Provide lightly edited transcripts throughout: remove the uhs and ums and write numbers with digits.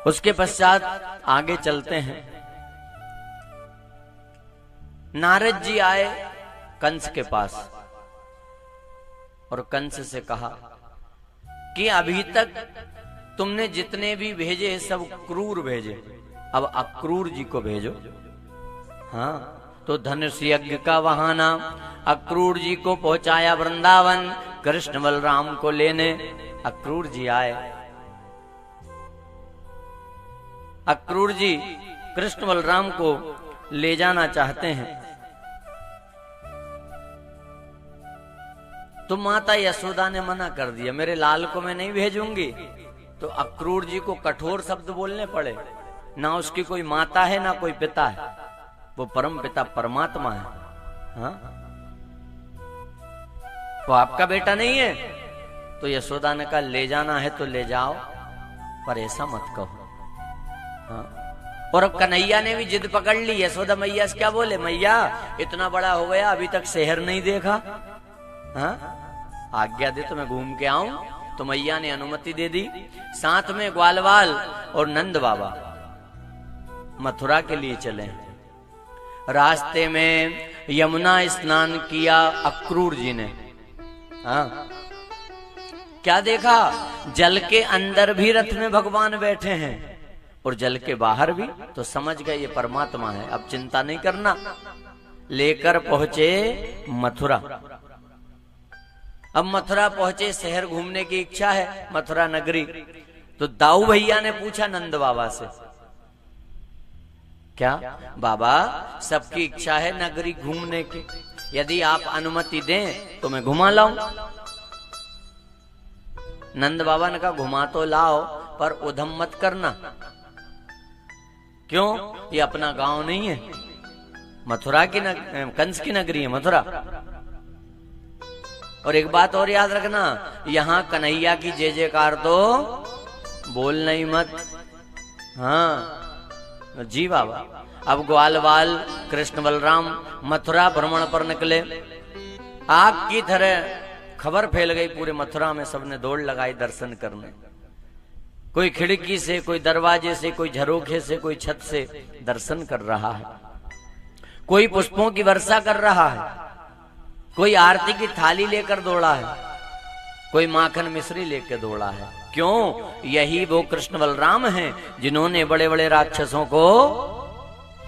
उसके पश्चात आगे चलते हैं। नारद जी आए कंस के पास और कंस से कहा कि अभी तक तुमने जितने भी भेजे सब क्रूर भेजे, अब अक्रूर जी को भेजो। हाँ, तो धनुष यज्ञ का वहाना अक्रूर जी को पहुंचाया वृंदावन कृष्ण बलराम को लेने। अक्रूर जी आए। अक्रूर जी कृष्ण बलराम को ले जाना चाहते हैं, तो माता यशोदा ने मना कर दिया, मेरे लाल को मैं नहीं भेजूंगी। तो अक्रूर जी को कठोर शब्द बोलने पड़े। ना उसकी कोई माता है ना कोई पिता है, वो परम पिता परमात्मा है। हाँ? वो आपका बेटा नहीं है। तो यशोदा ने कहा ले जाना है तो ले जाओ, पर ऐसा मत कहो। हाँ? और अब कन्हैया ने भी जिद पकड़ ली। यशोदा मैया से क्या बोले, मैया इतना बड़ा हो गया अभी तक शहर नहीं देखा, हाँ? आज्ञा दे तो मैं घूम के आऊं। तो मैया ने अनुमति दे दी। साथ में ग्वालवाल और नंद बाबा मथुरा के लिए चले। रास्ते में यमुना स्नान किया अक्रूर जी ने। हाँ? क्या देखा, जल के अंदर भी रथ में भगवान बैठे हैं और जल के बाहर भी। तो समझ गए ये परमात्मा है, अब चिंता नहीं करना। लेकर पहुंचे मथुरा। अब मथुरा पहुंचे, शहर घूमने की इच्छा है, मथुरा नगरी। तो दाऊ भैया ने पूछा नंद बाबा से, क्या बाबा सबकी इच्छा है नगरी घूमने की, यदि आप अनुमति दें तो मैं घुमा लाऊं। नंद बाबा ने कहा घुमा तो लाओ, पर उधम मत करना। क्यों, ये अपना गांव नहीं है, मथुरा की कंस की नगरी है मथुरा। और एक बात और याद रखना, यहां कन्हैया की जय जयकार तो बोलना ही मत। हाँ जी बाबा। अब ग्वालवाल कृष्ण बलराम मथुरा भ्रमण पर निकले। आग की तरह खबर फैल गई पूरे मथुरा में, सबने दौड़ लगाई दर्शन करने। कोई खिड़की से, कोई दरवाजे से, कोई झरोखे से, कोई छत से दर्शन कर रहा है। कोई पुष्पों की वर्षा कर रहा है, कोई आरती की थाली लेकर दौड़ा है, कोई माखन मिश्री लेकर दौड़ा है। क्यों, यही वो कृष्ण बलराम हैं जिन्होंने बड़े बड़े राक्षसों को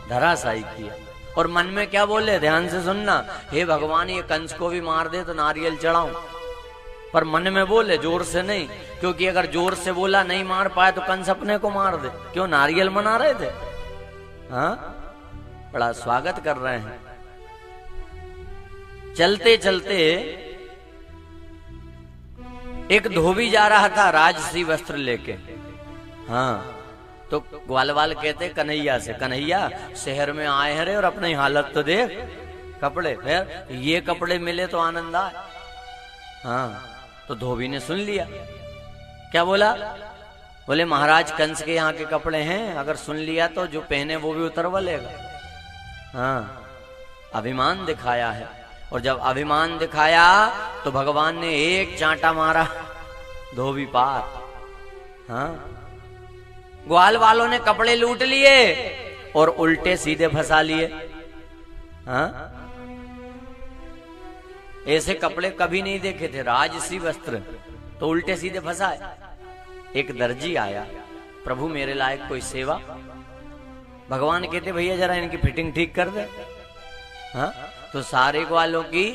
धराशायी किया। और मन में क्या बोले, ध्यान से सुनना, हे भगवान ये कंस को भी मार दे तो नारियल चढ़ाऊं। पर मन में बोले, जोर से नहीं, क्योंकि अगर जोर से बोला नहीं मार पाए तो कंस अपने को मार दे। क्यों, नारियल मना रहे थे। हाँ, बड़ा स्वागत कर रहे हैं। चलते चलते एक धोबी जा रहा था राजसी वस्त्र लेके। हाँ, तो ग्वालवाल कहते कन्हैया से, कन्हैया शहर में आए हैं रे और अपनी हालत तो देख, कपड़े फिर ये कपड़े मिले तो आनंद आए। हाँ, तो धोबी ने सुन लिया। क्या बोला, बोले महाराज कंस के यहाँ के कपड़े हैं, अगर सुन लिया तो जो पहने वो भी उतरवा लेगा। हाँ, अभिमान दिखाया है। और जब अभिमान दिखाया तो भगवान ने एक चांटा मारा, धोबी पार। हाँ, ग्वाल वालों ने कपड़े लूट लिए और उल्टे सीधे फंसा लिए। हाँ, ऐसे कपड़े कभी नहीं देखे थे, राजसी वस्त्र, तो उल्टे सीधे फंसाए। एक दर्जी आया, प्रभु मेरे लायक कोई सेवा। भगवान कहते भैया जरा इनकी फिटिंग ठीक कर दे। हाँ, तो सारे ग्वालों की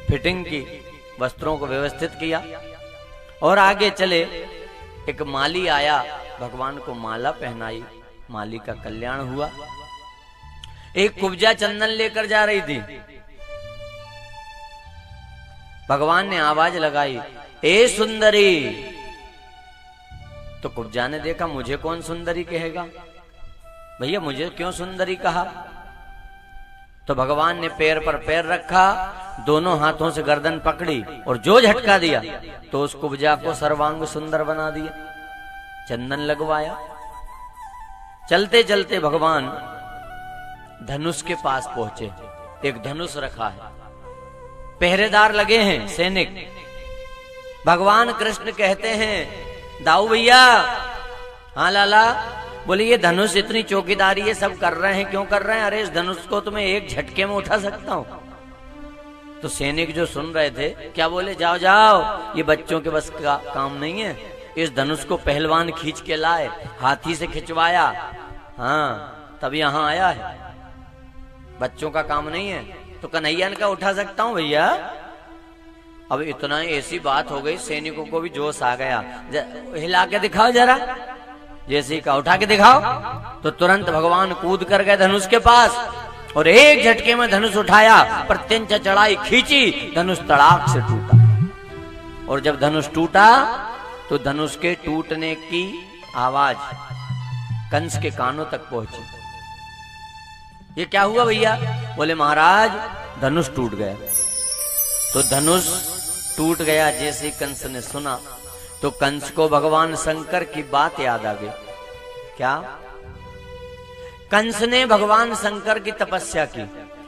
फिटिंग की, वस्त्रों को व्यवस्थित किया और आगे चले। एक माली आया, भगवान को माला पहनाई, माली का कल्याण हुआ। एक कुब्जा चंदन लेकर जा रही थी, भगवान ने आवाज लगाई, ए सुंदरी। तो कुब्जा ने देखा मुझे कौन सुंदरी कहेगा, भैया मुझे क्यों सुंदरी कहा। तो भगवान ने पैर पर पैर रखा, दोनों हाथों से गर्दन पकड़ी और जो झटका दिया तो उस कुब्जा को सर्वांग सुंदर बना दिया, चंदन लगवाया। चलते चलते भगवान धनुष के पास पहुंचे। एक धनुष रखा है, पहरेदार लगे हैं सैनिक। भगवान कृष्ण कहते हैं दाऊ भैया हाँ लाला। बोले ये धनुष इतनी चौकीदारी है सब कर रहे हैं, क्यों कर रहे हैं? अरे इस धनुष को तो मैं एक झटके में उठा सकता हूं। तो सैनिक जो सुन रहे थे क्या बोले, जाओ जाओ, ये बच्चों के बस का काम नहीं है। इस धनुष को पहलवान खींच के लाए, हाथी से खिंचवाया, हाँ तब यहां आया है, बच्चों का काम नहीं है। तो कन्हैया ने कहा उठा सकता हूं भैया। अब इतना ऐसी बात हो गई, सैनिकों को भी जोश आ गया, हिला के दिखाओ जरा। जैसे ही कहा उठा के दिखाओ, तो तुरंत भगवान कूद कर गए धनुष के पास और एक झटके में धनुष उठाया, प्रत्यंचा चढ़ाई, खींची, धनुष तड़ाक से टूटा। और जब धनुष टूटा तो धनुष के टूटने की आवाज कंस के कानों तक पहुंची। ये क्या हुआ भैया? बोले महाराज धनुष टूट गया। तो धनुष टूट गया जैसे कंस ने सुना तो कंस को भगवान शंकर की बात याद आ गई। क्या? कंस ने भगवान शंकर की तपस्या की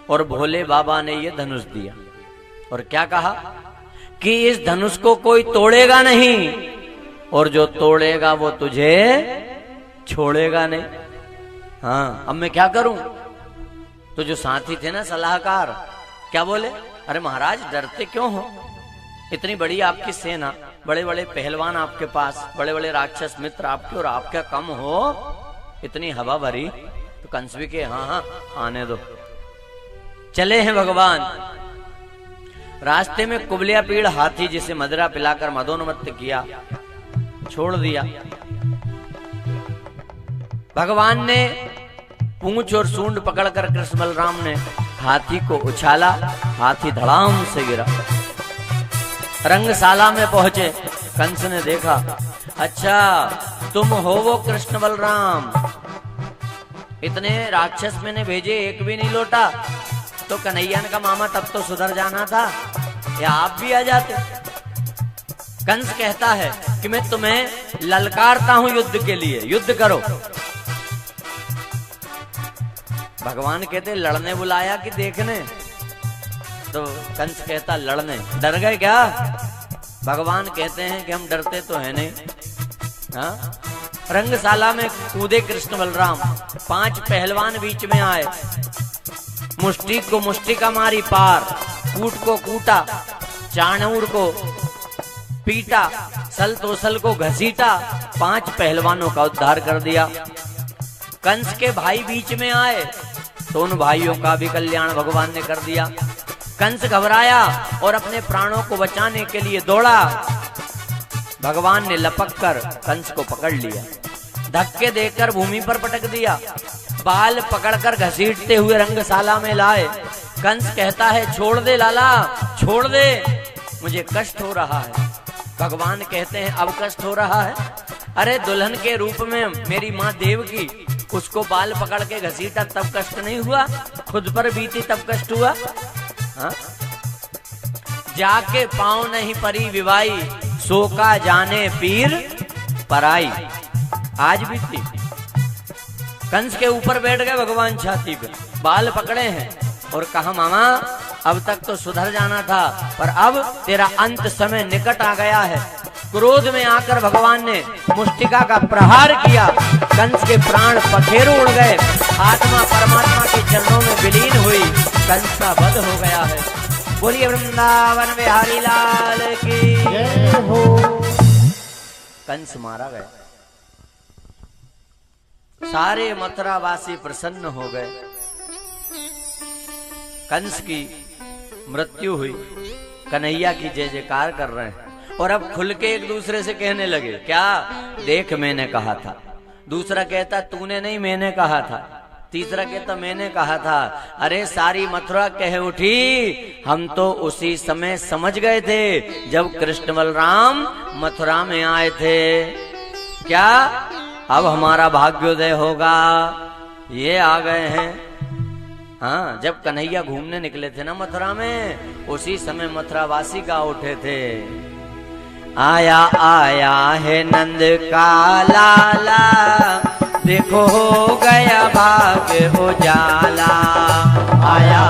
और भोले बाबा ने ये धनुष दिया और क्या कहा कि इस धनुष को कोई तोड़ेगा नहीं और जो तोड़ेगा वो तुझे छोड़ेगा नहीं। हाँ अब मैं क्या करूं? तो जो साथी थे ना सलाहकार, क्या बोले, अरे महाराज डरते क्यों हो? इतनी बड़ी आपकी सेना, बड़े बड़े पहलवान आपके पास, बड़े बड़े राक्षस मित्र आपके, और आपका कम हो, इतनी हवा भरी। तो कंस भी के हाँ हाँ आने दो। चले हैं भगवान। रास्ते में कुबलिया पीड़ हाथी जिसे मदिरा पिलाकर मदोन्मत्त किया, छोड़ दिया। भगवान ने पूंछ और सूंड पकड़कर कृष्ण बलराम ने हाथी को उछाला, हाथी धड़ाम से गिरा। रंगशाला में पहुंचे, कंस ने देखा, अच्छा तुम हो वो कृष्ण बलराम, इतने राक्षस मैंने भेजे एक भी नहीं लौटा। तो कन्हैया ने कहा मामा तब तो सुधर जाना था, या आप भी आ जाते। कंस कहता है कि मैं तुम्हें ललकारता हूं युद्ध के लिए, युद्ध करो। भगवान कहते लड़ने बुलाया कि देखने? तो कंस कहता लड़ने। डर गए क्या? भगवान कहते हैं कि हम डरते तो है नहीं। हाँ? रंगशाला में कूदे कृष्ण बलराम, 5 पहलवान बीच में आए, मुष्टि को मुष्टि का मारी पार, कूट को कूटा, चाणूर को पीटा, सल तो सल को घसीटा, 5 पहलवानों का उद्धार कर दिया। कंस के भाई बीच में आए तो उन भाइयों का भी कल्याण भगवान ने कर दिया। कंस घबराया और अपने प्राणों को बचाने के लिए दौड़ा। भगवान ने लपक कर कंस को पकड़ लिया, धक्के देकर भूमि पर पटक दिया, बाल पकड़कर घसीटते हुए रंगशाला में लाए। कंस कहता है छोड़ दे लाला, छोड़ दे, मुझे कष्ट हो रहा है। भगवान कहते हैं अब कष्ट हो रहा है? अरे दुल्हन के रूप में मेरी माँ देवकी, उसको बाल पकड़ के घसीटा तब कष्ट नहीं हुआ? खुद पर बीती तब कष्ट हुआ? हाँ? जाके पाँव नहीं परी विवाई, सो का जाने पीर पराई। आज भी थी। कंस के ऊपर बैठ गए भगवान छाती पे, बाल पकड़े हैं और कहा मामा अब तक तो सुधर जाना था, पर अब तेरा अंत समय निकट आ गया है। क्रोध में आकर भगवान ने मुष्टिका का प्रहार किया, कंस के प्राण पखेरु उड़ गए, आत्मा परमात्मा के चरणों में विलीन हुई, कंस का वध हो गया है। बोलिए वृंदावन बिहारी लाल की जय हो। कंस मारा गया, सारे मथुरावासी प्रसन्न हो गए। कंस की मृत्यु हुई, कन्हैया की जय जयकार कर रहे हैं और अब खुल के एक दूसरे से कहने लगे, क्या देख मैंने कहा था। दूसरा कहता तूने नहीं मैंने कहा था, तीसरा कहता मैंने कहा था। अरे सारी मथुरा कह उठी, हम तो उसी समय समझ गए थे जब कृष्ण बलराम मथुरा में आए थे, क्या अब हमारा भाग्योदय होगा। ये आ गए हैं। हाँ, जब कन्हैया घूमने निकले थे ना मथुरा में, उसी समय मथुरावासी गा उठे थे, आया आया है नंद का लाला, देखो हो गया भाग्य उजाला। आया